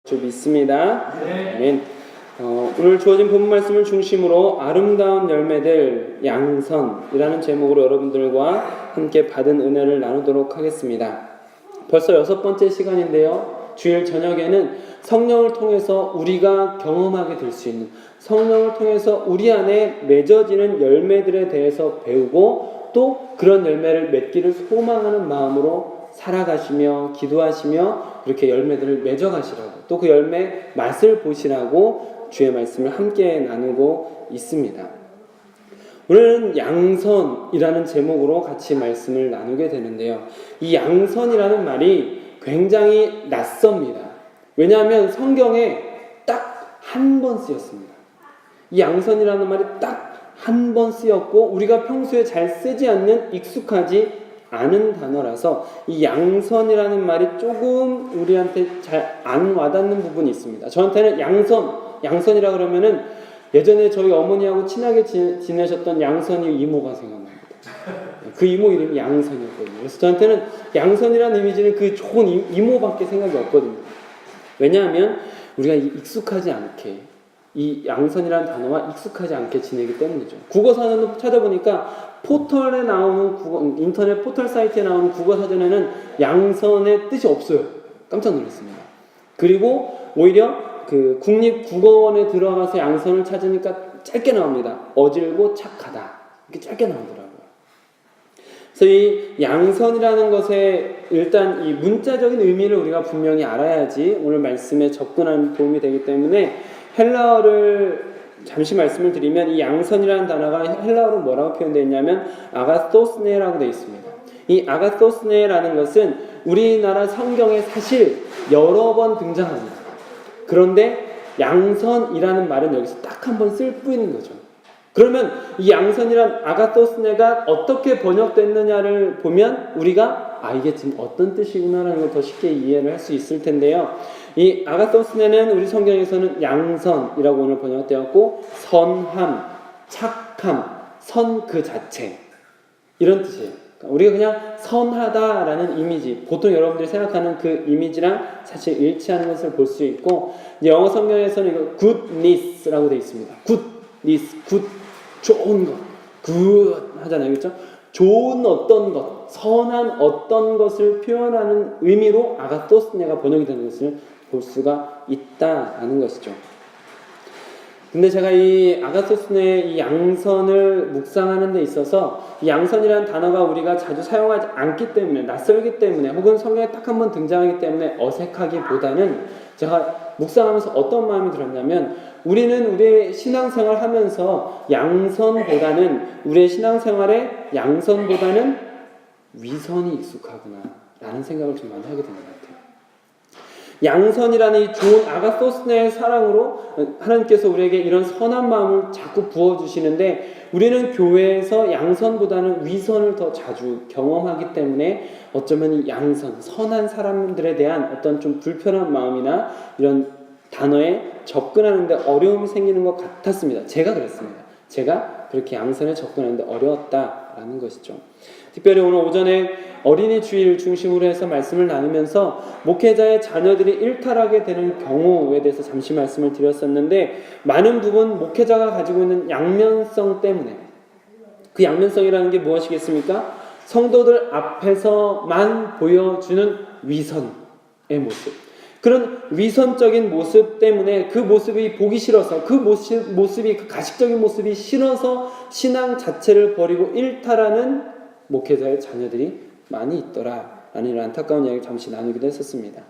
주 믿습니다. 아멘. 오늘 주어진 본문 말씀을 중심으로 아름다운 열매들 양선이라는 제목으로 여러분들과 함께 받은 은혜를 나누도록 하겠습니다. 벌써 6번째 시간인데요. 주일 저녁에는 성령을 통해서 우리가 경험하게 될 수 있는, 성령을 통해서 우리 안에 맺어지는 열매들에 대해서 배우고 또 그런 열매를 맺기를 소망하는 마음으로 살아가시며 기도하시며 그렇게 열매들을 맺어가시라고, 또 그 열매 맛을 보시라고 주의 말씀을 함께 나누고 있습니다. 오늘은 양선이라는 제목으로 같이 말씀을 나누게 되는데요. 이 양선이라는 말이 굉장히 낯섭니다. 왜냐하면 성경에 딱 한 번 쓰였습니다. 이 양선이라는 말이 딱 한 번 쓰였고 우리가 평소에 잘 쓰지 않는, 익숙하지 않은 단어라서 이 양선이라는 말이 조금 우리한테 잘 안 와닿는 부분이 있습니다. 저한테는 양선이라 그러면은 예전에 저희 어머니하고 친하게 지내셨던 양선이 이모가 생각납니다. 그 이모 이름이 양선이었거든요. 그래서 저한테는 양선이라는 이미지는 그 좋은 이모밖에 생각이 없거든요. 왜냐하면 우리가 익숙하지 않게, 이 양선이라는 단어와 익숙하지 않게 지내기 때문이죠. 국어사전도 찾아보니까 포털에 나오는 인터넷 포털 사이트에 나오는 국어사전에는 양선의 뜻이 없어요. 깜짝 놀랐습니다. 그리고 오히려 그 국립국어원에 들어가서 양선을 찾으니까 짧게 나옵니다. 어질고 착하다. 이렇게 짧게 나오더라고요. 그래서 이 양선이라는 것에 일단 이 문자적인 의미를 우리가 분명히 알아야지 오늘 말씀에 접근하는 도움이 되기 때문에 헬라어를 잠시 말씀을 드리면 이 양선이라는 단어가 헬라어로 뭐라고 표현되어 있냐면 아가토스네라고 되어 있습니다. 이 아가토스네라는 것은 우리나라 성경에 사실 여러 번 등장합니다. 그런데 양선이라는 말은 여기서 딱 한 번 쓸 뿐인 거죠. 그러면 이 양선이란 아가토스네가 어떻게 번역됐느냐를 보면 우리가 이게 지금 어떤 뜻이구나라는 걸 더 쉽게 이해를 할 수 있을 텐데요. 이 아가토스네는 우리 성경에서는 양선이라고 오늘 번역되었고 선함, 착함, 선 그 자체 이런 뜻이에요. 그러니까 우리가 그냥 선하다라는 이미지, 보통 여러분들이 생각하는 그 이미지랑 사실 일치하는 것을 볼 수 있고, 영어 성경에서는 이거 goodness라고 되어 있습니다. goodness, good, 좋은 것, good 하잖아요, 그렇죠? 좋은 어떤 것, 선한 어떤 것을 표현하는 의미로 아가토스네가 번역이 되는 것을 볼 수가 있다라는 것이죠. 근데 제가 이 아가토스네의 이 양선을 묵상하는 데 있어서 이 양선이라는 단어가 우리가 자주 사용하지 않기 때문에, 낯설기 때문에, 혹은 성경에 딱 한 번 등장하기 때문에 어색하기보다는 제가 묵상하면서 어떤 마음이 들었냐면, 우리는 우리의 신앙생활 하면서 우리의 신앙생활에 양선보다는 위선이 익숙하구나 라는 생각을 좀 많이 하게 되는 것 같아요. 양선이라는 이 좋은 아가토스네의 사랑으로 하나님께서 우리에게 이런 선한 마음을 자꾸 부어주시는데, 우리는 교회에서 양선보다는 위선을 더 자주 경험하기 때문에 어쩌면 이 양선, 선한 사람들에 대한 어떤 좀 불편한 마음이나 이런 단어에 접근하는데 어려움이 생기는 것 같았습니다. 제가 그랬습니다. 제가 그렇게 양선에 접근하는데 어려웠다라는 것이죠. 특별히 오늘 오전에 어린이 주일 중심으로 해서 말씀을 나누면서 목회자의 자녀들이 일탈하게 되는 경우에 대해서 잠시 말씀을 드렸었는데, 많은 부분 목회자가 가지고 있는 양면성 때문에, 그 양면성이라는 게 무엇이겠습니까? 성도들 앞에서만 보여주는 위선의 모습, 그런 위선적인 모습 때문에 그 모습이 보기 싫어서, 그 모습이 그 가식적인 모습이 싫어서 신앙 자체를 버리고 일탈하는 목회자의 자녀들이 많이 있더라라는 이런 안타까운 이야기를 잠시 나누기도 했었습니다.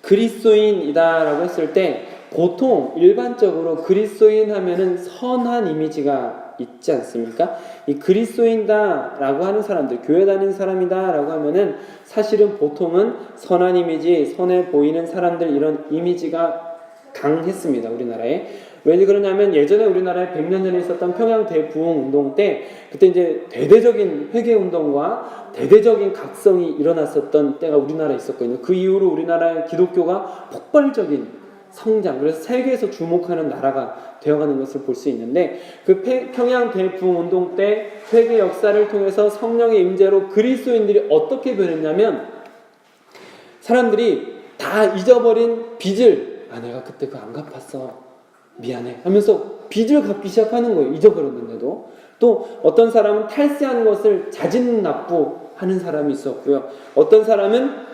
그리스도인이다라고 했을 때 보통 일반적으로 그리스도인 하면은 선한 이미지가 있지 않습니까? 이 그리스도인다라고 하는 사람들, 교회 다니는 사람이다라고 하면은 사실은 보통은 선한 이미지, 선해 보이는 사람들, 이런 이미지가 강했습니다, 우리나라에. 왜 그러냐면 예전에 우리나라에 100년 전에 있었던 평양 대부흥 운동 때, 그때 이제 대대적인 회개 운동과 대대적인 각성이 일어났었던 때가 우리나라에 있었거든요. 그 이후로 우리나라의 기독교가 폭발적인 성장, 그래서 세계에서 주목하는 나라가 되어가는 것을 볼 수 있는데, 그 평양 대부흥 운동 때 회개 역사를 통해서 성령의 임재로 그리스도인들이 어떻게 변했냐면, 사람들이 다 잊어버린 빚을 내가 그때 그거 안 갚았어. 미안해. 하면서 빚을 갚기 시작하는 거예요. 잊어버렸는데도. 또 어떤 사람은 탈세한 것을 자진납부하는 사람이 있었고요. 어떤 사람은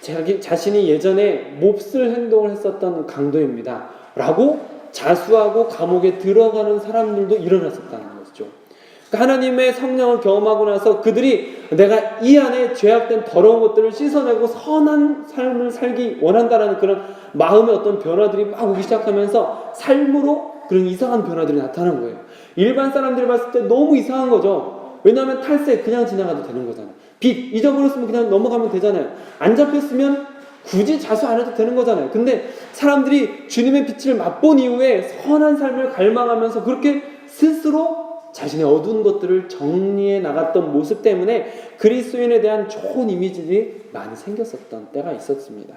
자기 자신이 예전에 몹쓸 행동을 했었던 강도입니다. 라고 자수하고 감옥에 들어가는 사람들도 일어났었다는 거죠. 그러니까 하나님의 성령을 경험하고 나서 그들이 내가 이 안에 죄악된 더러운 것들을 씻어내고 선한 삶을 살기 원한다라는 그런 마음의 어떤 변화들이 막 오기 시작하면서 삶으로 그런 이상한 변화들이 나타나는 거예요. 일반 사람들이 봤을 때 너무 이상한 거죠. 왜냐하면 탈세 그냥 지나가도 되는 거잖아요. 빚 잊어버렸으면 그냥 넘어가면 되잖아요. 안 잡혔으면 굳이 자수 안 해도 되는 거잖아요. 근데 사람들이 주님의 빛을 맛본 이후에 선한 삶을 갈망하면서 그렇게 스스로 자신의 어두운 것들을 정리해 나갔던 모습 때문에 그리스도인에 대한 좋은 이미지들이 많이 생겼었던 때가 있었습니다.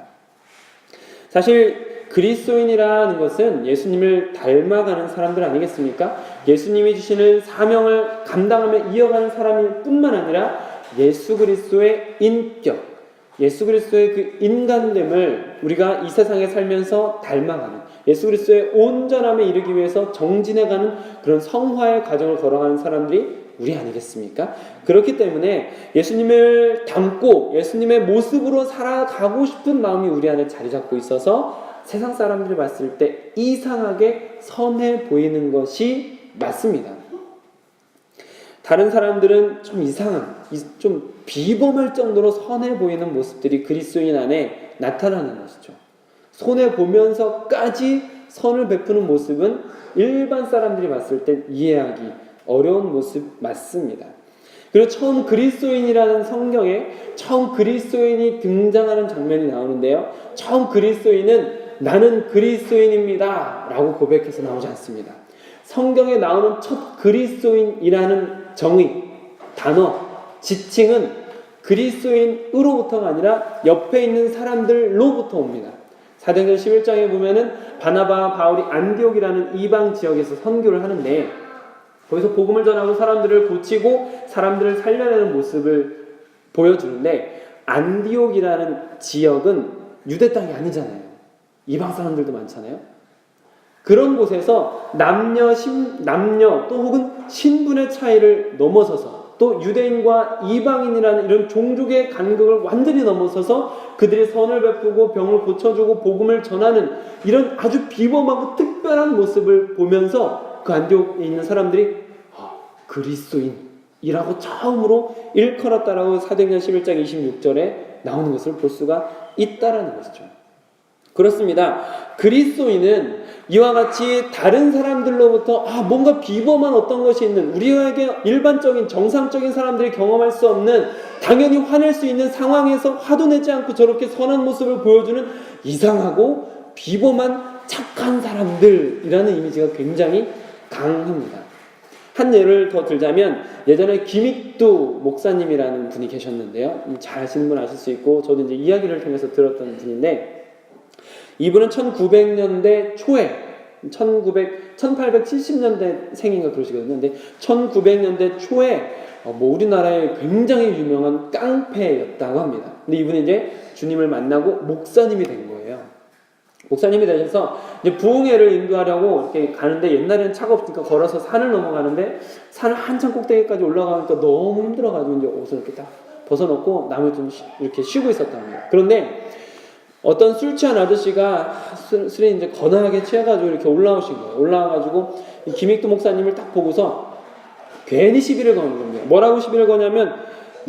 사실 그리스도인이라는 것은 예수님을 닮아가는 사람들 아니겠습니까? 예수님이 주시는 사명을 감당하며 이어가는 사람일 뿐만 아니라 예수 그리스도의 인격, 예수 그리스도의 그 인간됨을 우리가 이 세상에 살면서 닮아가는, 예수 그리스도의 온전함에 이르기 위해서 정진해가는 그런 성화의 과정을 걸어가는 사람들이 우리 아니겠습니까? 그렇기 때문에 예수님을 닮고 예수님의 모습으로 살아가고 싶은 마음이 우리 안에 자리 잡고 있어서 세상 사람들이 봤을 때 이상하게 선해 보이는 것이 맞습니다. 다른 사람들은 좀 이상한, 좀 비범할 정도로 선해 보이는 모습들이 그리스도인 안에 나타나는 것이죠. 손해 보면서까지 선을 베푸는 모습은 일반 사람들이 봤을 때 이해하기 어려운 모습 맞습니다. 그리고 처음 그리스도인이라는 성경에 처음 그리스도인이 등장하는 장면이 나오는데요. 처음 그리스도인은 나는 그리스도인입니다 라고 고백해서 나오지 않습니다. 성경에 나오는 첫 그리스도인이라는 정의, 단어, 지칭은 그리스도인으로부터가 아니라 옆에 있는 사람들로부터 옵니다. 사도행전 11장에 보면은 바나바와 바울이 안디옥이라는 이방 지역에서 선교를 하는데 거기서 복음을 전하고 사람들을 고치고 사람들을 살려내는 모습을 보여주는데 안디옥이라는 지역은 유대 땅이 아니잖아요. 이방 사람들도 많잖아요. 그런 곳에서 남녀 또 혹은 신분의 차이를 넘어서서 또 유대인과 이방인이라는 이런 종족의 간극을 완전히 넘어서서 그들이 선을 베푸고 병을 고쳐주고 복음을 전하는 이런 아주 비범하고 특별한 모습을 보면서 그 안디옥에 있는 사람들이 그리스도인이라고 처음으로 일컬었다라고 사도행전 11장 26절에 나오는 것을 볼 수가 있다라는 것이죠. 그렇습니다. 그리스도인은 이와 같이 다른 사람들로부터 뭔가 비범한 어떤 것이 있는, 우리에게 일반적인 정상적인 사람들이 경험할 수 없는, 당연히 화낼 수 있는 상황에서 화도 내지 않고 저렇게 선한 모습을 보여주는 이상하고 비범한 착한 사람들이라는 이미지가 굉장히 강합니다. 한 예를 더 들자면 예전에 김익두 목사님이라는 분이 계셨는데요. 잘 아시는 분 아실 수 있고 저도 이제 이야기를 통해서 들었던 분인데, 이분은 1900년대 초에 1870년대 생인가 그러시거든요. 근데 1900년대 초에 우리나라에 굉장히 유명한 깡패였다고 합니다. 근데 이분이 이제 주님을 만나고 목사님이 된 거예요. 목사님이 되셔서 이제 부흥회를 인도하려고 이렇게 가는데, 옛날에는 차가 없으니까 걸어서 산을 넘어가는데 산을 한참 꼭대기까지 올라가니까 너무 힘들어가지고 이제 옷을 이렇게 딱 벗어놓고 나무에 좀 이렇게 쉬고 있었답니다. 그런데 어떤 술 취한 아저씨가 술에 이제 거나하게 취해가지고 이렇게 올라오신 거예요. 올라와가지고 김익두 목사님을 딱 보고서 괜히 시비를 거는 겁니다. 뭐라고 시비를 거냐면,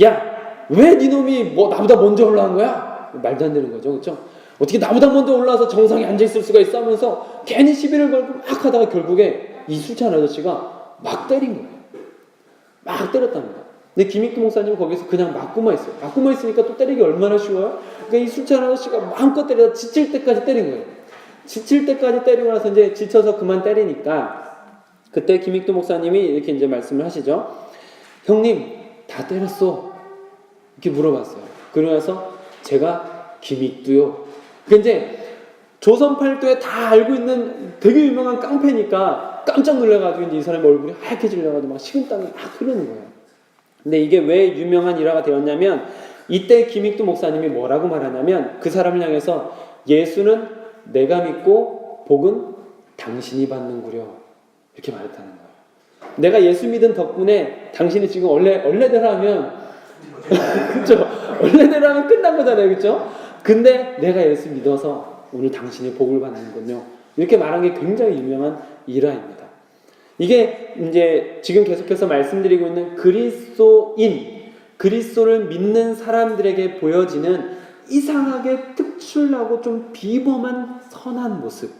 야, 왜 네 놈이 나보다 먼저 올라온 거야? 말도 안 되는 거죠, 그렇죠? 어떻게 나보다 먼저 올라와서 정상에 앉아 있을 수가 있어? 하면서 괜히 시비를 걸고 막 하다가 결국에 이 술 취한 아저씨가 막 때린 거예요. 막 때렸답니다. 근데 김익두 목사님은 거기서 그냥 맞고만 있어요. 맞고만 있으니까 또 때리기 얼마나 쉬워요? 그러니까 이 술 취한 아저씨가 마음껏 때리다 지칠 때까지 때린 거예요. 지칠 때까지 때리고 나서 이제 지쳐서 그만 때리니까 그때 김익두 목사님이 이렇게 이제 말씀을 하시죠. 형님, 다 때렸어. 이렇게 물어봤어요. 그러고 나서 제가 김익두요. 이제 조선 팔도에 다 알고 있는 되게 유명한 깡패니까 깜짝 놀라가지고 이제 이 사람의 얼굴이 하얗게 질려가지고 막 식은땀이 막 흐르는 거예요. 근데 이게 왜 유명한 일화가 되었냐면, 이때 김익두 목사님이 뭐라고 말하냐면 그 사람을 향해서 예수는 내가 믿고 복은 당신이 받는구려 이렇게 말했다는 거예요. 내가 예수 믿은 덕분에 당신이 지금 원래대로 하면 그렇죠? 원래대로 하면 끝난 거잖아요, 그렇죠? 근데 내가 예수 믿어서 오늘 당신이 복을 받는군요. 이렇게 말한 게 굉장히 유명한 일화입니다. 이게 이제 지금 계속해서 말씀드리고 있는 그리스도를 믿는 사람들에게 보여지는 이상하게 특출나고 좀 비범한 선한 모습.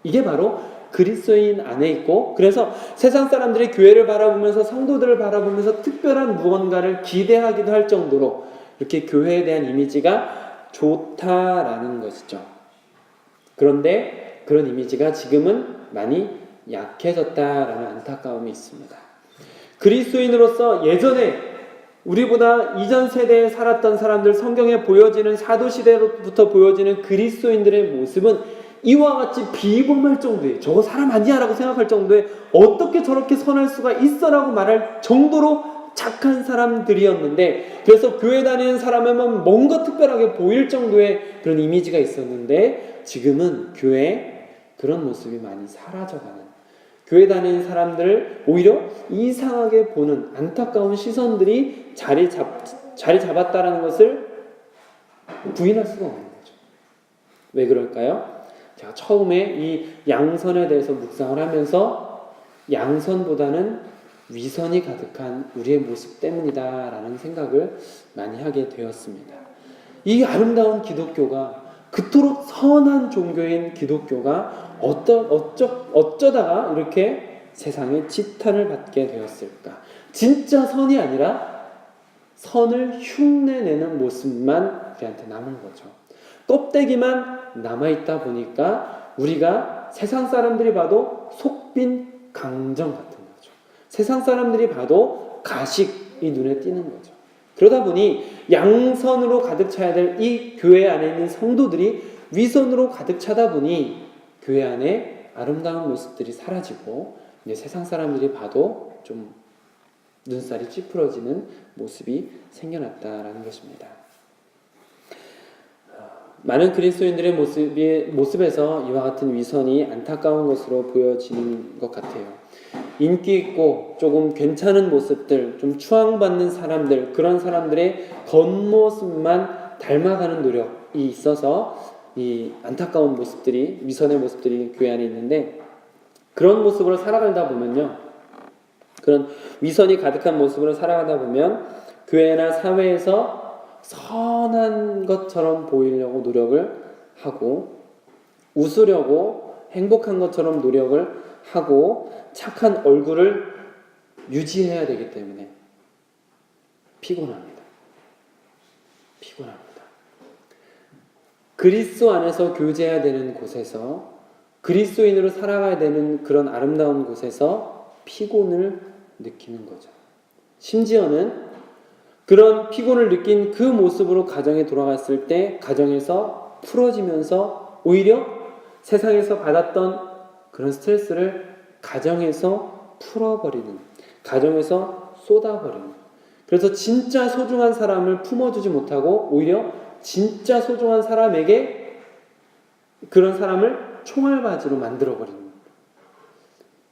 이게 바로 그리스도인 안에 있고, 그래서 세상 사람들이 교회를 바라보면서 성도들을 바라보면서 특별한 무언가를 기대하기도 할 정도로 이렇게 교회에 대한 이미지가 좋다라는 것이죠. 그런데 그런 이미지가 지금은 많이 약해졌다라는 안타까움이 있습니다. 그리스도인으로서 예전에 우리보다 이전 세대에 살았던 사람들, 성경에 보여지는 사도시대로부터 보여지는 그리스도인들의 모습은 이와 같이 비범할 정도의, 저거 사람 아니야 라고 생각할 정도의, 어떻게 저렇게 선할 수가 있어 라고 말할 정도로 착한 사람들이었는데, 그래서 교회 다니는 사람에만 뭔가 특별하게 보일 정도의 그런 이미지가 있었는데, 지금은 교회에 그런 모습이 많이 사라져가는, 교회 다니는 사람들을 오히려 이상하게 보는 안타까운 시선들이 자리 잡았다라는 것을 부인할 수가 없는 거죠. 왜 그럴까요? 제가 처음에 이 양선에 대해서 묵상을 하면서 양선보다는 위선이 가득한 우리의 모습 때문이다라는 생각을 많이 하게 되었습니다. 이 아름다운 기독교가, 그토록 선한 종교인 기독교가 어쩌다가 이렇게 세상에 지탄을 받게 되었을까? 진짜 선이 아니라 선을 흉내내는 모습만 우리한테 남은 거죠. 껍데기만 남아있다 보니까 우리가 세상 사람들이 봐도 속빈 강정 같은 거죠. 세상 사람들이 봐도 가식이 눈에 띄는 거죠. 그러다 보니 양선으로 가득 차야 될 이 교회 안에 있는 성도들이 위선으로 가득 차다 보니 교회 안에 아름다운 모습들이 사라지고 이제 세상 사람들이 봐도 좀 눈살이 찌푸러지는 모습이 생겨났다라는 것입니다. 많은 그리스도인들의 모습에서 이와 같은 위선이 안타까운 것으로 보여지는 것 같아요. 인기 있고 조금 괜찮은 모습들, 좀 추앙받는 사람들, 그런 사람들의 겉모습만 닮아가는 노력이 있어서 이 안타까운 모습들이, 위선의 모습들이 교회 안에 있는데, 그런 모습으로 살아가다 보면요, 그런 위선이 가득한 모습으로 살아가다 보면 교회나 사회에서 선한 것처럼 보이려고 노력을 하고, 웃으려고 행복한 것처럼 노력을 하고, 착한 얼굴을 유지해야 되기 때문에 피곤합니다. 그리스도 안에서 교제해야 되는 곳에서, 그리스도인으로 살아가야 되는 그런 아름다운 곳에서 피곤을 느끼는 거죠. 심지어는 그런 피곤을 느낀 그 모습으로 가정에 돌아갔을 때 가정에서 풀어지면서 오히려 세상에서 받았던 그런 스트레스를 가정에서 풀어버리는, 가정에서 쏟아버리는, 그래서 진짜 소중한 사람을 품어주지 못하고 오히려 진짜 소중한 사람에게 그런 사람을 총알바지로 만들어버리는,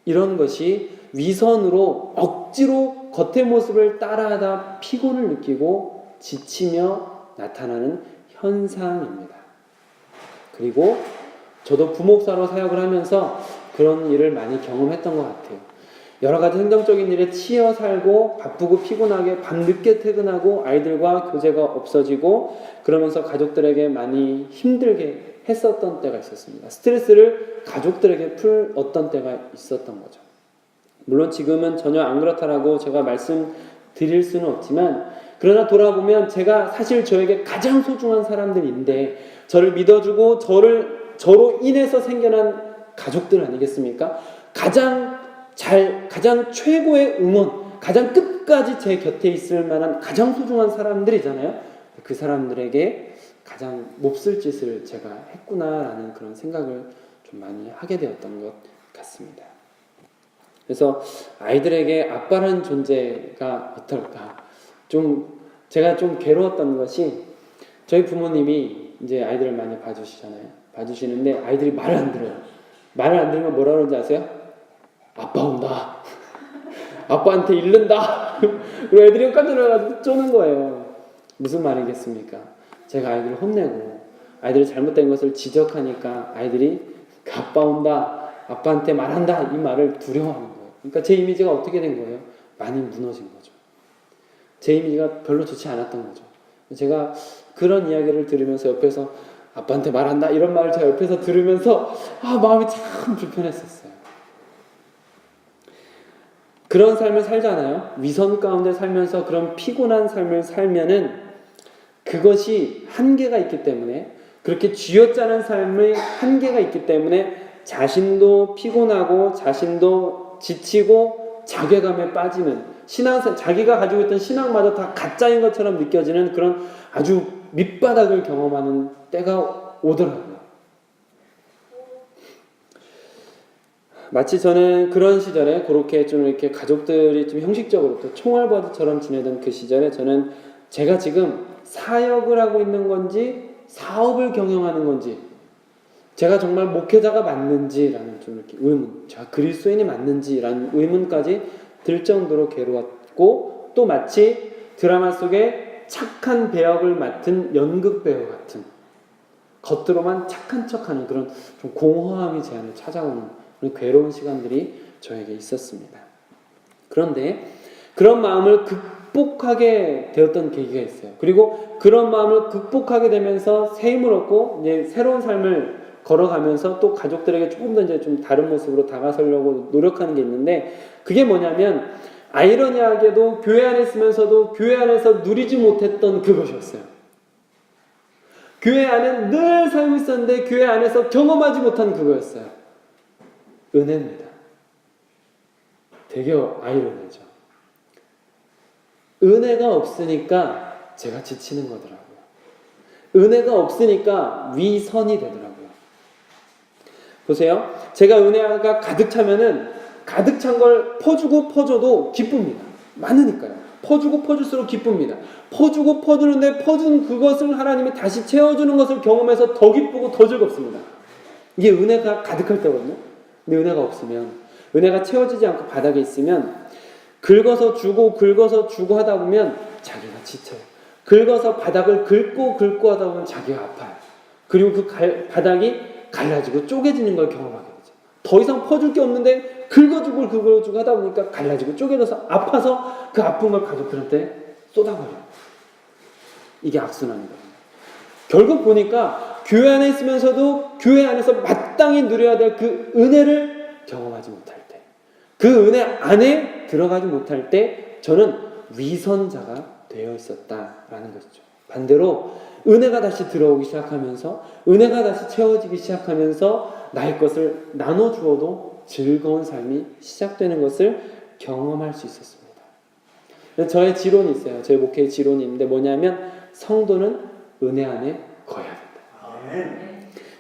이런 것이 위선으로 억지로 겉의 모습을 따라하다 피곤을 느끼고 지치며 나타나는 현상입니다. 그리고 저도 부목사로 사역을 하면서 그런 일을 많이 경험했던 것 같아요. 여러 가지 행정적인 일에 치여 살고 바쁘고 피곤하게 밤늦게 퇴근하고 아이들과 교제가 없어지고 그러면서 가족들에게 많이 힘들게 했었던 때가 있었습니다. 스트레스를 가족들에게 풀었던 때가 있었던 거죠. 물론 지금은 전혀 안 그렇다라고 제가 말씀드릴 수는 없지만, 그러나 돌아보면 제가 사실 저에게 가장 소중한 사람들인데, 저를 믿어주고 저로 인해서 생겨난 가족들 아니겠습니까? 가장 최고의 응원, 가장 끝까지 제 곁에 있을 만한 가장 소중한 사람들이잖아요. 그 사람들에게 가장 몹쓸 짓을 제가 했구나라는 그런 생각을 좀 많이 하게 되었던 것 같습니다. 그래서 아이들에게 아빠라는 존재가 어떨까? 좀 제가 좀 괴로웠던 것이 저희 부모님이 이제 아이들을 많이 봐주시잖아요. 봐주시는데 아이들이 말을 안 들어요. 말을 안 들으면 뭐라 그러는지 아세요? 아빠 온다. 아빠한테 잃는다. 그리고 애들이 깜짝 놀라가지고 쪼는 거예요. 무슨 말이겠습니까? 제가 아이들을 혼내고 아이들이 잘못된 것을 지적하니까 아이들이 아빠 온다. 아빠한테 말한다. 이 말을 두려워하는 거예요. 그러니까 제 이미지가 어떻게 된 거예요? 많이 무너진 거죠. 제 이미지가 별로 좋지 않았던 거죠. 제가 그런 이야기를 들으면서 옆에서 아빠한테 말한다 이런 말을 제가 옆에서 들으면서 마음이 참 불편했었어요. 그런 삶을 살잖아요. 위선 가운데 살면서 그런 피곤한 삶을 살면은 그것이 한계가 있기 때문에, 그렇게 쥐어짜는 삶의 한계가 있기 때문에 자신도 피곤하고 자신도 지치고 자괴감에 빠지는, 자기가 가지고 있던 신앙마저 다 가짜인 것처럼 느껴지는 그런 아주 밑바닥을 경험하는 때가 오더라고요. 마치 저는 그런 시절에 그렇게 좀 이렇게 가족들이 좀 형식적으로 또 총알바지처럼 지내던 그 시절에 저는 제가 지금 사역을 하고 있는 건지 사업을 경영하는 건지, 제가 정말 목회자가 맞는지라는 좀 이렇게 의문, 제가 그리스도인이 맞는지라는 의문까지 들 정도로 괴로웠고, 또 마치 드라마 속에 착한 배역을 맡은 연극 배우 같은, 겉으로만 착한 척하는 그런 좀 공허함이 제 안에 찾아오는 그런 괴로운 시간들이 저에게 있었습니다. 그런데 그런 마음을 극복하게 되었던 계기가 있어요. 그리고 그런 마음을 극복하게 되면서 새 힘을 얻고 이제 새로운 삶을 걸어가면서 또 가족들에게 조금 더 이제 좀 다른 모습으로 다가서려고 노력하는 게 있는데, 그게 뭐냐면 아이러니하게도 교회 안에 있으면서도 교회 안에서 누리지 못했던 그것이었어요. 교회 안에 늘 살고 있었는데 교회 안에서 경험하지 못한 그거였어요. 은혜입니다. 되게 아이러니하죠. 은혜가 없으니까 제가 지치는 거더라고요. 은혜가 없으니까 위선이 되더라고요. 보세요. 제가 은혜가 가득 차면은 가득 찬 걸 퍼주고 퍼줘도 기쁩니다. 많으니까요. 퍼주고 퍼줄수록 기쁩니다. 퍼주고 퍼주는데 퍼준 그것을 하나님이 다시 채워주는 것을 경험해서 더 기쁘고 더 즐겁습니다. 이게 은혜가 가득할 때거든요. 근데 은혜가 없으면, 은혜가 채워지지 않고 바닥에 있으면 긁어서 주고 하다 보면 자기가 지쳐요. 긁어서 바닥을 긁고 하다 보면 자기가 아파요. 그리고 그 바닥이 갈라지고 쪼개지는 걸 경험하게 되죠. 더 이상 퍼줄 게 없는데 긁어주고 하다 보니까 갈라지고 쪼개져서 아파서 그 아픈 걸 가족들한테 쏟아버려요. 이게 악순환이거든요. 결국 보니까 교회 안에 있으면서도 교회 안에서 마땅히 누려야 될 그 은혜를 경험하지 못할 때, 그 은혜 안에 들어가지 못할 때 저는 위선자가 되어 있었다라는 것이죠. 반대로 은혜가 다시 들어오기 시작하면서, 은혜가 다시 채워지기 시작하면서 나의 것을 나눠주어도 즐거운 삶이 시작되는 것을 경험할 수 있었습니다. 저의 지론이 있어요. 저희 목회의 지론이 있는데 뭐냐면 성도는 은혜 안에 거해야 된다.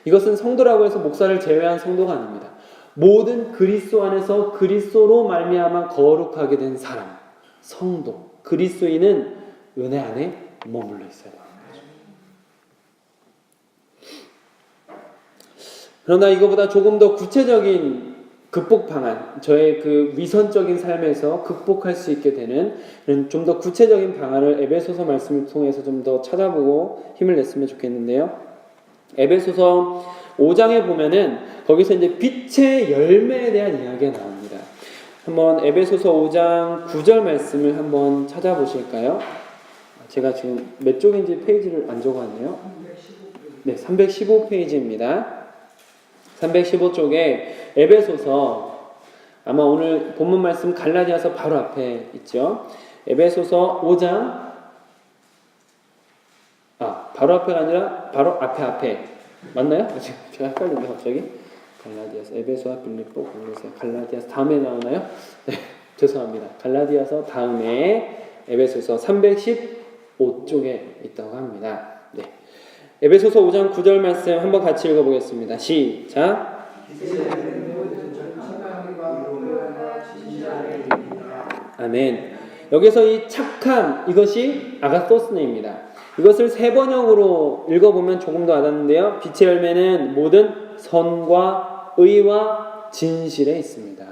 이것은 성도라고 해서 목사를 제외한 성도가 아닙니다. 모든 그리스도 안에서 그리스도로 말미암아 거룩하게 된 사람, 성도, 그리스도인은 은혜 안에 머물러 있어야 합니다. 그러나 이거보다 조금 더 구체적인 극복 방안, 저의 그 위선적인 삶에서 극복할 수 있게 되는 좀 더 구체적인 방안을 에베소서 말씀을 통해서 좀 더 찾아보고 힘을 냈으면 좋겠는데요. 에베소서 5장에 보면은 거기서 이제 빛의 열매에 대한 이야기가 나옵니다. 한번 에베소서 5장 9절 말씀을 한번 찾아보실까요? 제가 지금 몇 쪽인지 페이지를 안 적어왔네요. 네, 315페이지입니다. 315쪽에 에베소서, 아마 오늘 본문 말씀 갈라디아서 바로 앞에 있죠. 에베소서 5장, 바로 앞에가 아니라 바로 앞에 맞나요? 제가 헷갈린데 갑자기. 갈라디아서, 에베소와 빌립보, 갈라디아서 다음에 나오나요? 네, 죄송합니다. 갈라디아서 다음에 에베소서 315쪽에 있다고 합니다. 네. 에베소서 5장 9절 말씀 한번 같이 읽어보겠습니다. 시작. 아멘. 여기서 이 착함, 이것이 아가토스네입니다. 이것을 세 번역으로 읽어보면 조금 더 와닿는데요. 빛의 열매는 모든 선과 의와 진실에 있습니다.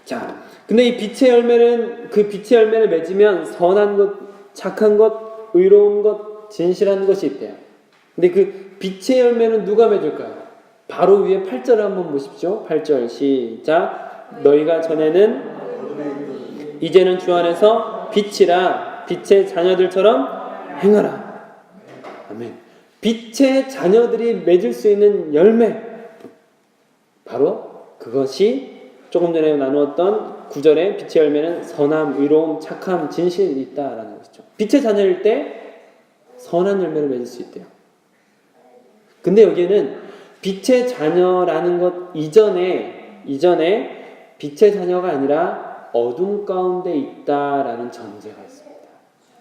자, 근데 이 빛의 열매는, 그 빛의 열매를 맺으면 선한 것, 착한 것, 의로운 것, 진실한 것이 있대요. 근데 그 빛의 열매는 누가 맺을까요? 바로 위에 8절을 한번 보십시오. 8절 시작. 너희가 전에는 이제는 주 안에서 빛이라 빛의 자녀들처럼 행하라. 아멘. 빛의 자녀들이 맺을 수 있는 열매, 바로 그것이 조금 전에 나누었던 9절의 빛의 열매는 선함, 의로움, 착함, 진실이 있다라는 것이죠. 빛의 자녀일 때 선한 열매를 맺을 수 있대요. 근데 여기에는 빛의 자녀라는 것 이전에 빛의 자녀가 아니라 어둠 가운데 있다라는 전제가 있습니다.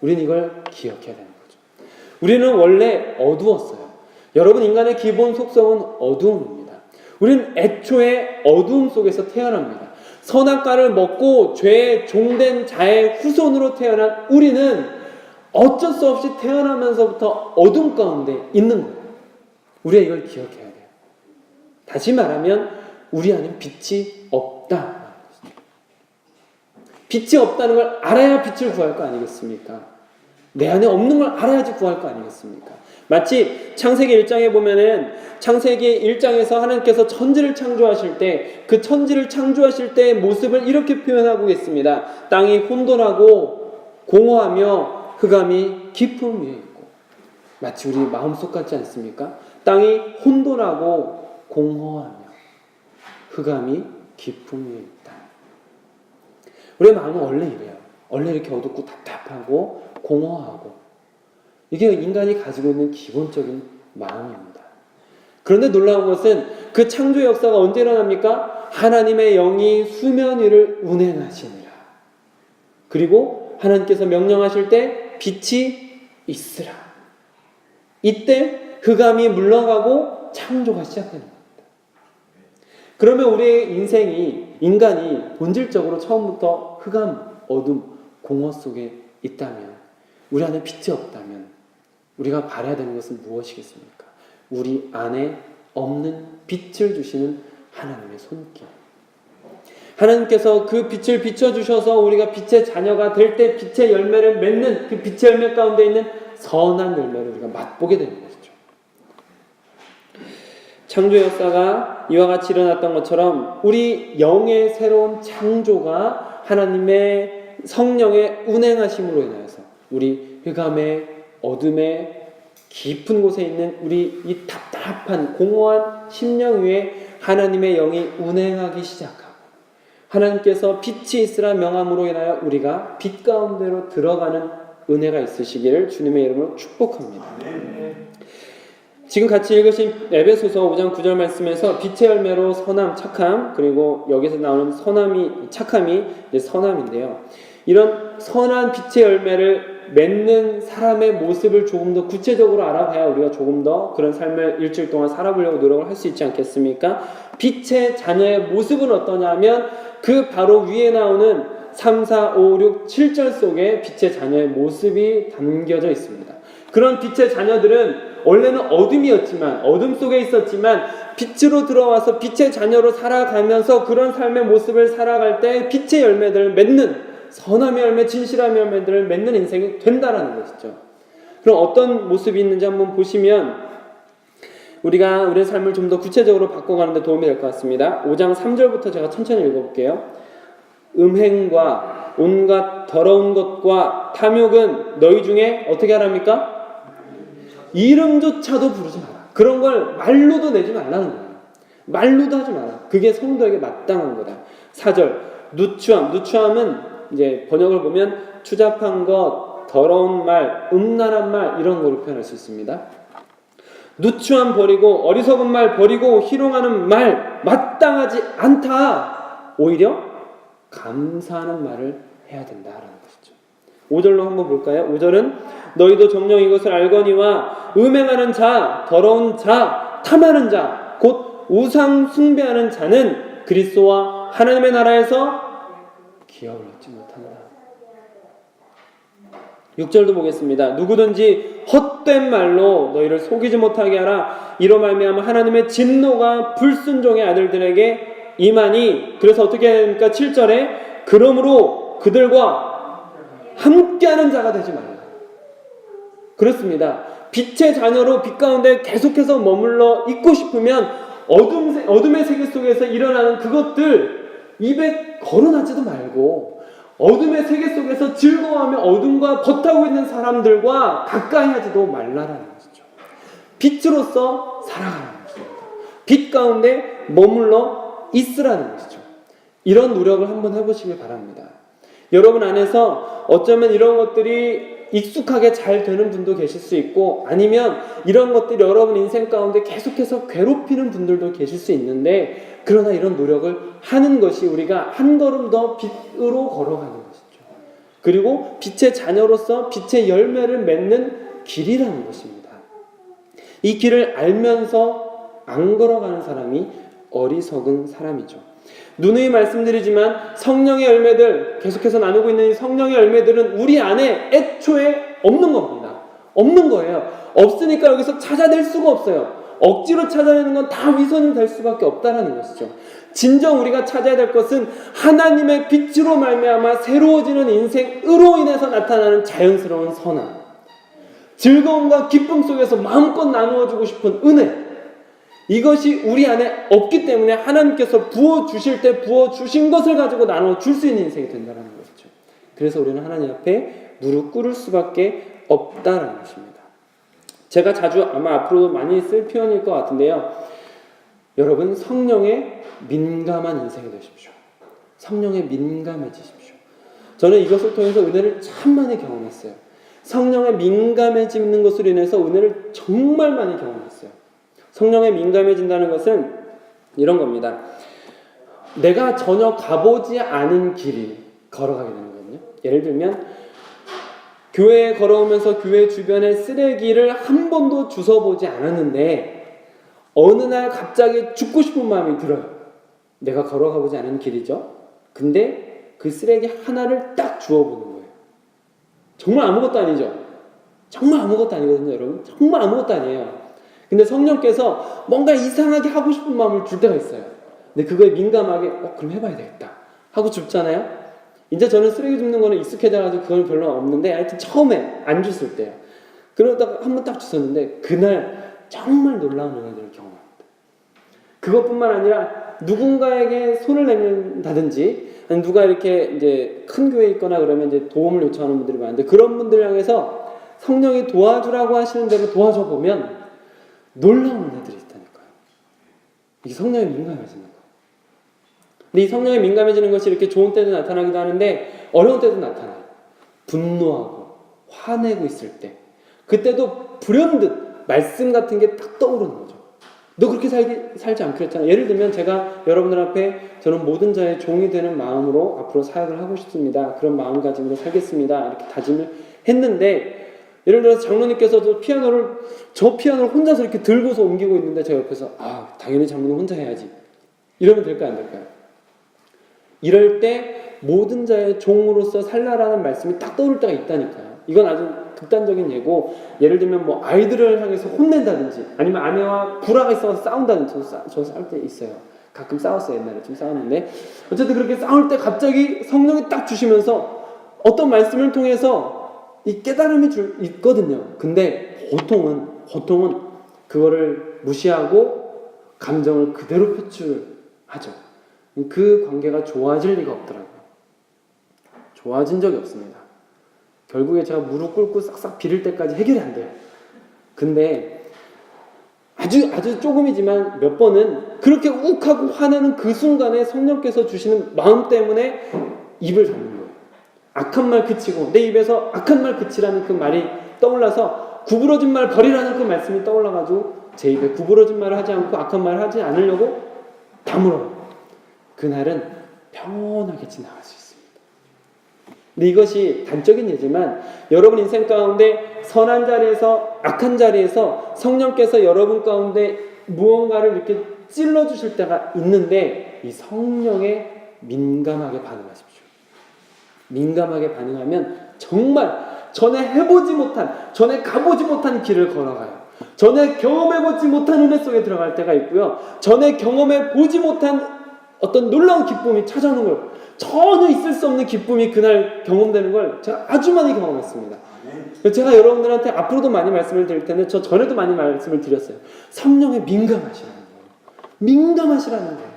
우리는 이걸 기억해야 되는 거죠. 우리는 원래 어두웠어요. 여러분, 인간의 기본 속성은 어두움입니다. 우리는 애초에 어두움 속에서 태어납니다. 선악과를 먹고 죄에 종된 자의 후손으로 태어난 우리는 어쩔 수 없이 태어나면서부터 어둠 가운데 있는 거예요. 우리가 이걸 기억해야 돼요. 다시 말하면 우리 안에 빛이 없다. 빛이 없다는 걸 알아야 빛을 구할 거 아니겠습니까? 내 안에 없는 걸 알아야지 구할 거 아니겠습니까? 마치 창세기 1장에 보면은 창세기 1장에서 하나님께서 천지를 창조하실 때 그 천지를 창조하실 때의 모습을 이렇게 표현하고 있습니다. 땅이 혼돈하고 공허하며 흑암이 깊음 위에 있고, 마치 우리 마음속 같지 않습니까? 땅이 혼돈하고 공허하며 흑암이 깊음 위에 있다. 우리의 마음은 원래 이래요. 원래 이렇게 어둡고 답답하고 공허하고, 이게 인간이 가지고 있는 기본적인 마음입니다. 그런데 놀라운 것은 그 창조 역사가 언제 일어납니까? 하나님의 영이 수면 위를 운행하시니라. 그리고 하나님께서 명령하실 때 빛이 있으라. 이때 흑암이 물러가고 창조가 시작되는 겁니다. 그러면 우리의 인간이 본질적으로 처음부터 흑암, 어둠, 공허 속에 있다면, 우리 안에 빛이 없다면 우리가 바라야 되는 것은 무엇이겠습니까? 우리 안에 없는 빛을 주시는 하나님의 손길. 하나님께서 그 빛을 비춰주셔서 우리가 빛의 자녀가 될 때 빛의 열매를 맺는, 그 빛의 열매 가운데 있는 선한 열매를 우리가 맛보게 되는 것이죠. 창조 역사가 이와 같이 일어났던 것처럼 우리 영의 새로운 창조가 하나님의 성령의 운행하심으로 인하여서 우리 흑암의 어둠의 깊은 곳에 있는 우리 이 답답한 공허한 심령 위에 하나님의 영이 운행하기 시작하고, 하나님께서 빛이 있으라 명함으로 인하여 우리가 빛 가운데로 들어가는 은혜가 있으시기를 주님의 이름으로 축복합니다. 지금 같이 읽으신 에베소서 5장 9절 말씀에서 빛의 열매로 선함, 착함, 그리고 여기서 나오는 착함이 이제 선함인데요. 이런 선한 빛의 열매를 맺는 사람의 모습을 조금 더 구체적으로 알아봐야 우리가 조금 더 그런 삶을 일주일 동안 살아보려고 노력을 할 수 있지 않겠습니까? 빛의 자녀의 모습은 어떠냐면 그 바로 위에 나오는 3, 4, 5, 6, 7절 속에 빛의 자녀의 모습이 담겨져 있습니다. 그런 빛의 자녀들은 원래는 어둠 속에 있었지만 빛으로 들어와서 빛의 자녀로 살아가면서 그런 삶의 모습을 살아갈 때 빛의 열매들을 맺는, 선함의 열매, 진실함의 열매들을 맺는 인생이 된다라는 것이죠. 그럼 어떤 모습이 있는지 한번 보시면 우리가 우리의 삶을 좀 더 구체적으로 바꿔가는 데 도움이 될 것 같습니다. 5장 3절부터 제가 천천히 읽어볼게요. 음행과 온갖 더러운 것과 탐욕은 너희 중에 어떻게 하랍니까? 이름조차도 부르지 마라. 그런 걸 말로도 내지 말라는 거예요. 말로도 하지 마라. 그게 성도에게 마땅한 거다. 4절 누추함은 이제 번역을 보면 추잡한 것, 더러운 말, 음란한 말, 이런 거로 표현할 수 있습니다. 누추함 버리고 어리석은 말 버리고 희롱하는 말 마땅하지 않다. 오히려 감사하는 말을 해야 된다라는 것이죠. 5절로 한번 볼까요? 5절은 너희도 정녕 이것을 알거니와 음행하는 자, 더러운 자, 탐하는 자, 곧 우상 숭배하는 자는 그리스도와 하나님의 나라에서 기업을 얻지 못한다. 6절도 보겠습니다. 누구든지 헛된 말로 너희를 속이지 못하게 하라. 이로 말미암아 하나님의 진노가 불순종의 아들들에게 임하니. 그래서 어떻게 해야 됩니까? 7절에 그러므로 그들과 함께하는 자가 되지 말라. 그렇습니다. 빛의 자녀로 빛 가운데 계속해서 머물러 있고 싶으면 어둠의 세계 속에서 일어나는 그것들 입에 거론하지도 말고, 어둠의 세계 속에서 즐거워하며 어둠과 버타고 있는 사람들과 가까이 하지도 말라라는 것이죠. 빛으로서 살아가는 것입니다. 빛 가운데 머물러 있으라는 것이죠. 이런 노력을 한번 해보시길 바랍니다. 여러분 안에서 어쩌면 이런 것들이 익숙하게 잘 되는 분도 계실 수 있고, 아니면 이런 것들이 여러분 인생 가운데 계속해서 괴롭히는 분들도 계실 수 있는데, 그러나 이런 노력을 하는 것이 우리가 한 걸음 더 빛으로 걸어가는 것이죠. 그리고 빛의 자녀로서 빛의 열매를 맺는 길이라는 것입니다. 이 길을 알면서 안 걸어가는 사람이 어리석은 사람이죠. 누누이 말씀드리지만 성령의 열매들, 계속해서 나누고 있는 이 성령의 열매들은 우리 안에 애초에 없는 겁니다. 없는 거예요. 없으니까 여기서 찾아낼 수가 없어요. 억지로 찾아내는 건 다 위선이 될 수밖에 없다는 것이죠. 진정 우리가 찾아야 될 것은 하나님의 빛으로 말미암아 새로워지는 인생으로 인해서 나타나는 자연스러운 선함, 즐거움과 기쁨 속에서 마음껏 나누어주고 싶은 은혜, 이것이 우리 안에 없기 때문에 하나님께서 부어주실 때 부어주신 것을 가지고 나눠줄 수 있는 인생이 된다는 것이죠. 그래서 우리는 하나님 앞에 무릎 꿇을 수밖에 없다는 것입니다. 제가 자주 아마 앞으로도 많이 쓸 표현일 것 같은데요. 여러분, 성령에 민감한 인생이 되십시오. 성령에 민감해지십시오. 저는 이것을 통해서 은혜를 참 많이 경험했어요. 성령에 민감해지는 것으로 인해서 은혜를 정말 많이 경험했어요. 성령에 민감해진다는 것은 이런 겁니다. 내가 전혀 가보지 않은 길이 걸어가게 되는 거거든요. 예를 들면 교회에 걸어오면서 교회 주변에 쓰레기를 한 번도 주워보지 않았는데 어느 날 갑자기 죽고 싶은 마음이 들어요. 내가 걸어가보지 않은 길이죠. 근데 그 쓰레기 하나를 딱 주워보는 거예요. 정말 아무것도 아니죠. 정말 아무것도 아니거든요, 여러분. 정말 아무것도 아니에요. 근데 성령께서 뭔가 이상하게 하고 싶은 마음을 줄 때가 있어요. 근데 그거에 민감하게 그럼 해봐야 되겠다 하고 줍잖아요. 이제 저는 쓰레기 줍는 거는 익숙해져가지고 그건 별로 없는데, 하여튼 처음에 안 줬을 때요. 그러다가 한 번 딱 줬었는데 그날 정말 놀라운 은혜를 경험합니다. 그것뿐만 아니라 누군가에게 손을 내민다든지, 아니 누가 이렇게 이제 큰 교회에 있거나 그러면 이제 도움을 요청하는 분들이 많은데, 그런 분들 향해서 성령이 도와주라고 하시는 대로 도와줘 보면 놀라운 은혜들이 있다니까요. 이게 성령에 민감해지는 거예요. 근데 이 성령에 민감해지는 것이 이렇게 좋은 때도 나타나기도 하는데 어려운 때도 나타나요. 분노하고 화내고 있을 때, 그때도 불현듯 말씀 같은 게 딱 떠오르는 거죠. 너 그렇게 살지 않기로 했잖아. 예를 들면 제가 여러분들 앞에 저는 모든 자의 종이 되는 마음으로 앞으로 사역을 하고 싶습니다. 그런 마음가짐으로 살겠습니다. 이렇게 다짐을 했는데, 예를 들어서 장로님께서 저 피아노를 혼자서 이렇게 들고서 옮기고 있는데 제가 옆에서 당연히 장로님 혼자 해야지, 이러면 될까요, 안 될까요? 이럴 때 모든 자의 종으로서 살라라는 말씀이 딱 떠오를 때가 있다니까요. 이건 아주 극단적인 예고, 예를 들면 뭐 아이들을 향해서 혼낸다든지, 아니면 아내와 불화가 있어서 싸운다든지. 저 싸울 때 있어요. 가끔 싸웠어요. 옛날에 좀 싸웠는데, 어쨌든 그렇게 싸울 때 갑자기 성령이 딱 주시면서 어떤 말씀을 통해서 이 깨달음이 있거든요. 근데 보통은 그거를 무시하고 감정을 그대로 표출하죠. 그 관계가 좋아질 리가 없더라고요. 좋아진 적이 없습니다. 결국에 제가 무릎 꿇고 싹싹 비릴 때까지 해결이 안 돼요. 근데 아주 조금이지만 몇 번은 그렇게 욱하고 화내는 그 순간에 성령께서 주시는 마음 때문에 입을 닫는 거예요. 악한 말 그치고, 내 입에서 악한 말 그치라는 그 말이 떠올라서 구부러진 말 버리라는 그 말씀이 떠올라가지고 제 입에 구부러진 말을 하지 않고 악한 말을 하지 않으려고 다물어요. 그날은 평온하게 지나갈 수 있습니다. 근데 이것이 단적인 예지만 여러분 인생 가운데 선한 자리에서 악한 자리에서 성령께서 여러분 가운데 무언가를 이렇게 찔러주실 때가 있는데, 이 성령에 민감하게 반응하십시오. 민감하게 반응하면 정말 전에 해보지 못한, 전에 가보지 못한 길을 걸어가요. 전에 경험해보지 못한 은혜 속에 들어갈 때가 있고요. 전에 경험해보지 못한 어떤 놀라운 기쁨이 찾아오는 걸, 전혀 있을 수 없는 기쁨이 그날 경험되는 걸 제가 아주 많이 경험했습니다. 제가 여러분들한테 앞으로도 많이 말씀을 드릴 텐데 저 전에도 많이 말씀을 드렸어요. 성령에 민감하시라는 거예요. 민감하시라는 거예요.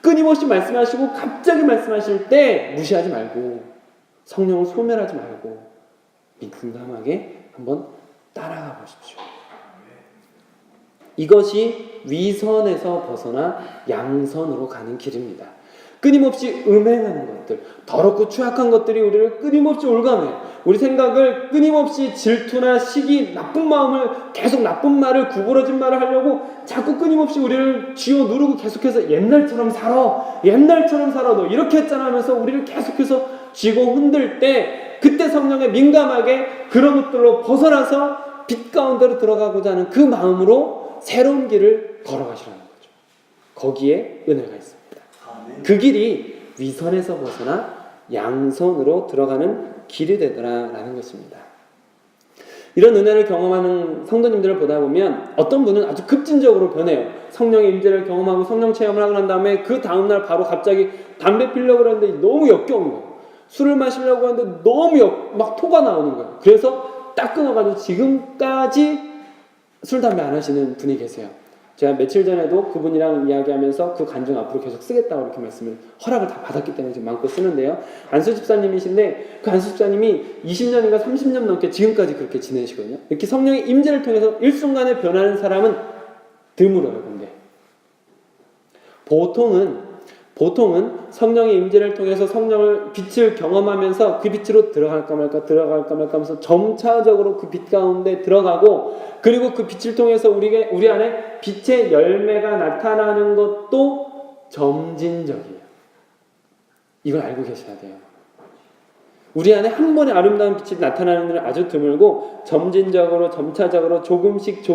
끊임없이 말씀하시고 갑자기 말씀하실 때 무시하지 말고 성령을 소멸하지 말고 민감하게 한번 따라가 보십시오. 이것이 위선에서 벗어나 양선으로 가는 길입니다. 끊임없이 음행하는 것들, 더럽고 추악한 것들이 우리를 끊임없이 올가매요. 우리 생각을 끊임없이 질투나 시기, 나쁜 마음을 계속 나쁜 말을, 구부러진 말을 하려고 자꾸 끊임없이 우리를 쥐어 누르고 계속해서 옛날처럼 살아, 옛날처럼 살아, 너 이렇게 했잖아 하면서 우리를 계속해서 쥐고 흔들 때 그때 성령에 민감하게 그런 것들로 벗어나서 빛 가운데로 들어가고자 하는 그 마음으로 새로운 길을 걸어가시라는 거죠. 거기에 은혜가 있습니다. 그 길이 위선에서 벗어나 양선으로 들어가는 길이 되더라라는 것입니다. 이런 은혜를 경험하는 성도님들을 보다 보면 어떤 분은 아주 급진적으로 변해요. 성령의 임재를 경험하고 성령 체험을 하고 난 다음에 그 다음날 바로 갑자기 담배 피려고 하는데 너무 역겨운 거예요. 술을 마시려고 하는데 너무 막 토가 나오는 거예요. 그래서 딱 끊어가지고 지금까지 술, 담배 안 하시는 분이 계세요. 제가 며칠 전에도 그분이랑 이야기하면서 그 간증 앞으로 계속 쓰겠다고 이렇게 말씀을 허락을 다 받았기 때문에 지금 마음껏 쓰는데요. 안수 집사님이신데 그 안수 집사님이 20년인가 30년 넘게 지금까지 그렇게 지내시거든요. 이렇게 성령의 임재를 통해서 일순간에 변하는 사람은 드물어요. 근데 보통은 성령의 임재를 통해서 성령을 빛을 경험하면서 그 빛으로 들어갈까 말까 하면서 점차적으로 그 빛 가운데 들어가고, 그리고 그 빛을 통해서 우리 안에 빛의 열매가 나타나는 것도 점진적이에요. 이걸 알고 계셔야 돼요. 우리 안에 한 번에 아름다운 빛이 나타나는 일은 아주 드물고 점진적으로 점차적으로 조금씩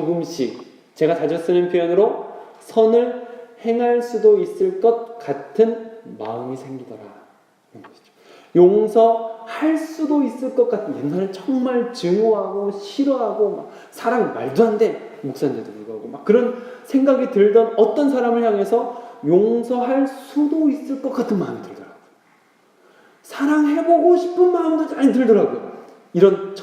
제가 자주 쓰는 표현으로 선을 행할 수도 있을 것 같은 마음이 생기더라. 용서할 수도 있을 것 같은, 옛날에 정말 증오하고 싫어하고 막 사랑 말도 안 돼, 목사인데도 불구하고 막 그런 생각이 들던 어떤 사람을 향해서 용서할 수도 있을 것 같은 마음이 들더라고요. 사랑해보고 싶은 마음도 많이 들더라고요. 이런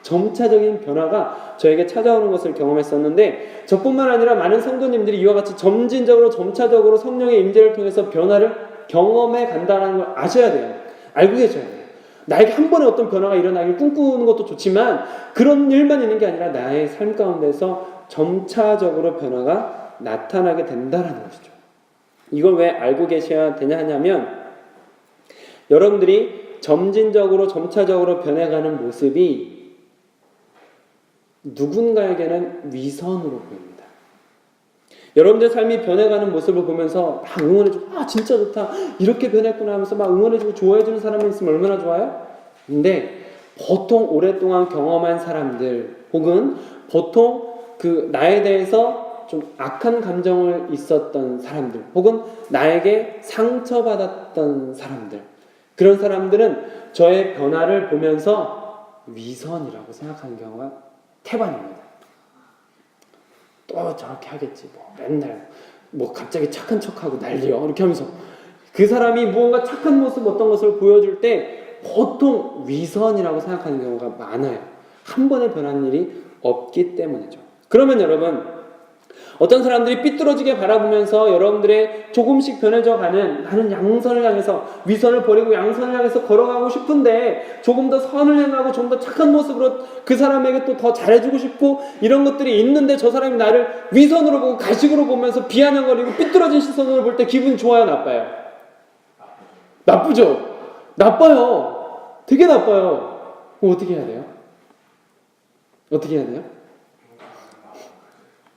점차적인 변화가 저에게 찾아오는 것을 경험했었는데, 저뿐만 아니라 많은 성도님들이 이와 같이 점진적으로 점차적으로 성령의 임재를 통해서 변화를 경험해 간다는 걸 아셔야 돼요. 알고 계셔야 돼요. 나에게 한 번에 어떤 변화가 일어나길 꿈꾸는 것도 좋지만 그런 일만 있는 게 아니라 나의 삶 가운데서 점차적으로 변화가 나타나게 된다는 것이죠. 이걸 왜 알고 계셔야 되냐 하냐면, 여러분들이 점진적으로 점차적으로 변해가는 모습이 누군가에게는 위선으로 보입니다. 여러분들 삶이 변해가는 모습을 보면서 막 응원해주고, 진짜 좋다, 이렇게 변했구나 하면서 막 응원해주고 좋아해주는 사람이 있으면 얼마나 좋아요? 근데 보통 오랫동안 경험한 사람들, 혹은 보통 그 나에 대해서 좀 악한 감정을 있었던 사람들, 혹은 나에게 상처받았던 사람들, 그런 사람들은 저의 변화를 보면서 위선이라고 생각하는 경우가 태반입니다. 또 저렇게 하겠지, 맨날 갑자기 착한 척하고 난리요, 이렇게 하면서 그 사람이 무언가 착한 모습, 어떤 것을 보여줄 때 보통 위선이라고 생각하는 경우가 많아요. 한 번에 변한 일이 없기 때문이죠. 그러면 여러분, 어떤 사람들이 삐뚤어지게 바라보면서 여러분들의 조금씩 변해져가는, 나는 양선을 향해서, 위선을 버리고 양선을 향해서 걸어가고 싶은데 조금 더 선을 행하고 좀 더 착한 모습으로 그 사람에게 또 더 잘해주고 싶고 이런 것들이 있는데, 저 사람이 나를 위선으로 보고 가식으로 보면서 비아냥거리고 삐뚤어진 시선으로 볼 때 기분이 좋아요, 나빠요? 나쁘죠? 나빠요. 되게 나빠요. 그럼 어떻게 해야 돼요? 어떻게 해야 돼요?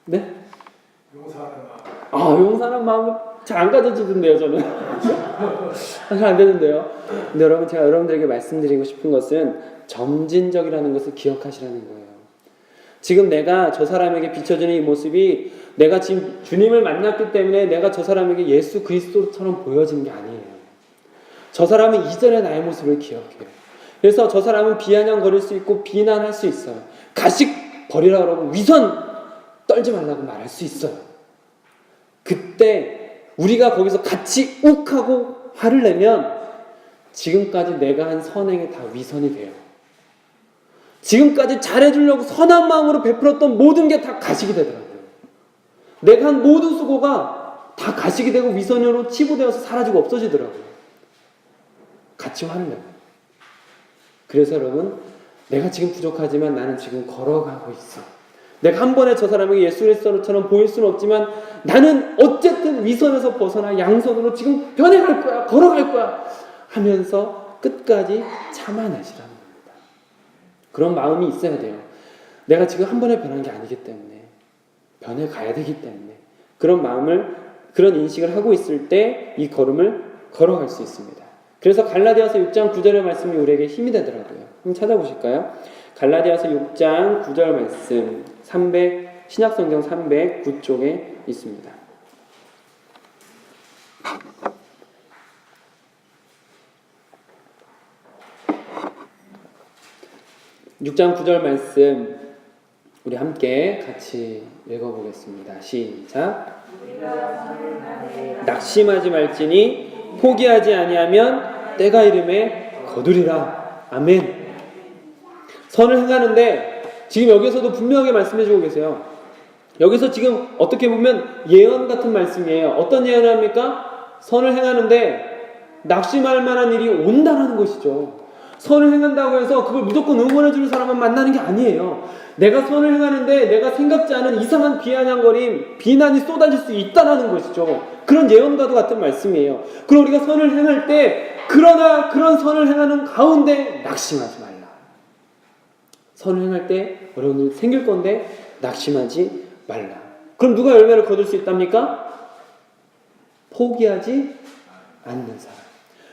네? 용서하는 마음은 잘 안 가져지던데요, 저는. 잘 안 되는데요. 근데 여러분, 제가 여러분들에게 말씀드리고 싶은 것은 점진적이라는 것을 기억하시라는 거예요. 지금 내가 저 사람에게 비춰주는 이 모습이 내가 지금 주님을 만났기 때문에 내가 저 사람에게 예수 그리스도처럼 보여지는 게 아니에요. 저 사람은 이전의 나의 모습을 기억해요. 그래서 저 사람은 비아냥거릴 수 있고 비난할 수 있어요. 가식 버리라 그러고 위선 떨지 말라고 말할 수 있어요. 그때 우리가 거기서 같이 욱하고 화를 내면 지금까지 내가 한 선행이 다 위선이 돼요. 지금까지 잘해주려고 선한 마음으로 베풀었던 모든 게 다 가식이 되더라고요. 내가 한 모든 수고가 다 가식이 되고 위선으로 치부되어서 사라지고 없어지더라고요. 같이 화를 내요. 그래서 여러분, 내가 지금 부족하지만 나는 지금 걸어가고 있어. 내가 한 번에 저 사람에게 예수 그리스도처럼 보일 수는 없지만 나는 어쨌든 위선에서 벗어나 양선으로 지금 변해갈 거야, 걸어갈 거야 하면서 끝까지 참아내시라는 겁니다. 그런 마음이 있어야 돼요. 내가 지금 한 번에 변한 게 아니기 때문에, 변해가야 되기 때문에 그런 마음을, 그런 인식을 하고 있을 때 이 걸음을 걸어갈 수 있습니다. 그래서 갈라디아서 6장 9절의 말씀이 우리에게 힘이 되더라고요. 한번 찾아보실까요? 갈라디아서 6장 9절 말씀, 신약성경 309쪽에 있습니다. (6장 9절) 말씀 우리 함께 같이 읽어보겠습니다. 시작. 낙심하지 말지니 포기하지 아니하면 때가 이름에 거두리라. 아멘. 선을 행하는데 지금 여기서도 분명하게 말씀해주고 계세요. 여기서 지금 어떻게 보면 예언 같은 말씀이에요. 어떤 예언을 합니까? 선을 행하는데 낙심할 만한 일이 온다는 것이죠. 선을 행한다고 해서 그걸 무조건 응원해주는 사람만 만나는 게 아니에요. 내가 선을 행하는데 내가 생각지 않은 이상한 비아냥거림, 비난이 쏟아질 수 있다는 것이죠. 그런 예언과도 같은 말씀이에요. 그럼 우리가 선을 행할 때, 그러나 그런 선을 행하는 가운데 낙심하지 말라. 선을 행할 때 어려운 일이 생길 건데 낙심하지 말라. 그럼 누가 열매를 거둘 수 있답니까? 포기하지 않는 사람.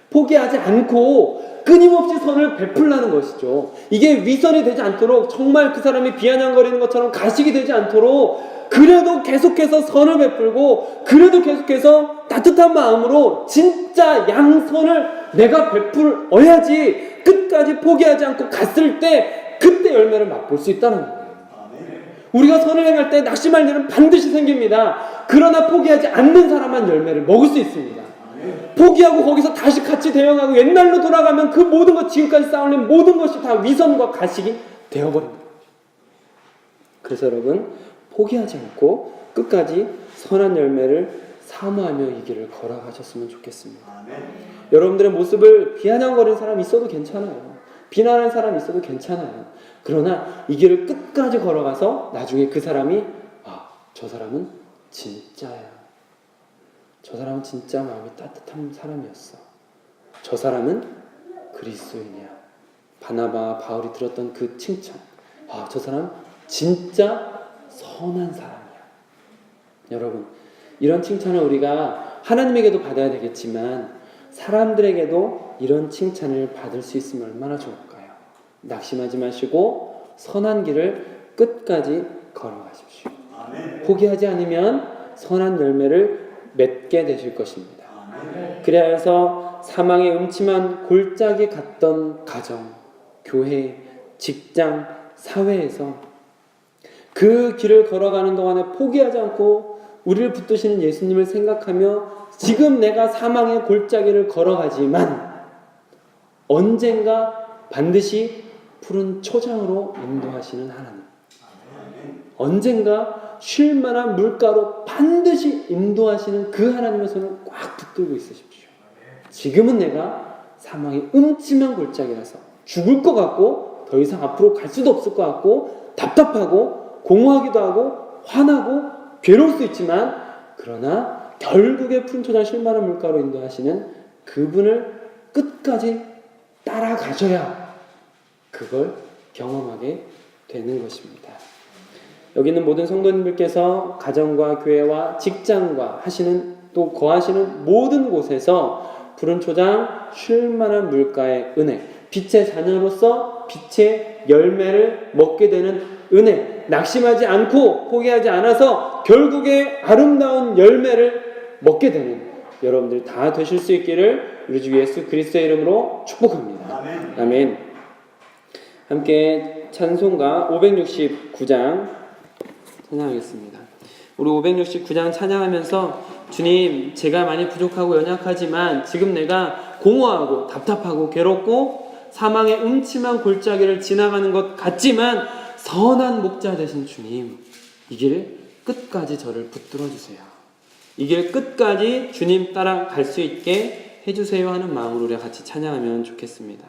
포기하지 않고 끊임없이 선을 베풀라는 것이죠. 이게 위선이 되지 않도록, 정말 그 사람이 비아냥거리는 것처럼 가식이 되지 않도록 그래도 계속해서 선을 베풀고, 그래도 계속해서 따뜻한 마음으로 진짜 양선을 내가 베풀어야지 끝까지 포기하지 않고 갔을 때 그때 열매를 맛볼 수 있다는 거예요. 우리가 선을 행할 때 낙심할 일은 반드시 생깁니다. 그러나 포기하지 않는 사람만 열매를 먹을 수 있습니다. 포기하고 거기서 다시 같이 대응하고 옛날로 돌아가면 그 모든 것, 지금까지 쌓아올린 모든 것이 다 위선과 가식이 되어버립니다. 그래서 여러분, 포기하지 않고 끝까지 선한 열매를 사모하며 이 길을 걸어가셨으면 좋겠습니다. 여러분들의 모습을 비아냥거리는 사람이 있어도 괜찮아요. 비난하는 사람이 있어도 괜찮아요. 그러나 이 길을 끝까지 걸어가서 나중에 그 사람이, 아, 저 사람은 진짜야. 저 사람은 진짜 마음이 따뜻한 사람이었어. 저 사람은 그리스도인이야. 바나바, 바울이 들었던 그 칭찬. 아, 저 사람 진짜 선한 사람이야. 여러분, 이런 칭찬을 우리가 하나님에게도 받아야 되겠지만 사람들에게도 이런 칭찬을 받을 수 있으면 얼마나 좋을까요? 낙심하지 마시고 선한 길을 끝까지 걸어가십시오. 포기하지 않으면 선한 열매를 맺게 되실 것입니다. 그래야 해서 사망의 음침한 골짜기 갔던 가정, 교회, 직장, 사회에서 그 길을 걸어가는 동안에 포기하지 않고 우리를 붙드시는 예수님을 생각하며 지금 내가 사망의 골짜기를 걸어가지만 언젠가 반드시 푸른 초장으로 인도하시는 하나님, 언젠가 쉴 만한 물가로 반드시 인도하시는 그 하나님의 손을 꽉 붙들고 있으십시오. 지금은 내가 사망의 음침한 골짜기라서 죽을 것 같고 더 이상 앞으로 갈 수도 없을 것 같고 답답하고 공허하기도 하고 화나고 괴로울 수 있지만, 그러나 결국에 푸른 초장 쉴 만한 물가로 인도하시는 그분을 끝까지 따라가셔야 그걸 경험하게 되는 것입니다. 여기 있는 모든 성도님들께서 가정과 교회와 직장과 하시는, 또 거하시는 모든 곳에서 푸른 초장 쉴 만한 물가의 은혜, 빛의 자녀로서 빛의 열매를 먹게 되는 은혜, 낙심하지 않고 포기하지 않아서 결국에 아름다운 열매를 먹게 되는 여러분들 다 되실 수 있기를 우리 주 예수 그리스도의 이름으로 축복합니다. 아멘. 아멘. 함께 찬송가 569장 찬양하겠습니다. 우리 569장 찬양하면서 주님, 제가 많이 부족하고 연약하지만 지금 내가 공허하고 답답하고 괴롭고 사망의 음침한 골짜기를 지나가는 것 같지만 선한 목자 되신 주님, 이 길 끝까지 저를 붙들어 주세요. 이 길 끝까지 주님 따라갈 수 있게 해주세요 하는 마음으로 우리가 같이 찬양하면 좋겠습니다.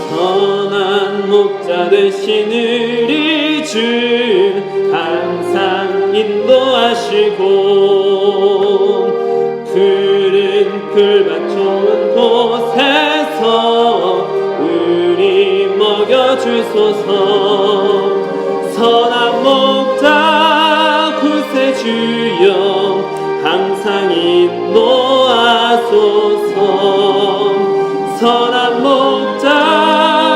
선한 목자 되신 우리 주 항상 인도하시고 푸른 풀밭 좋은 곳에서 우리 먹여주소서. 선한 목자 구세주여 항상 인도하소서. 선한 목자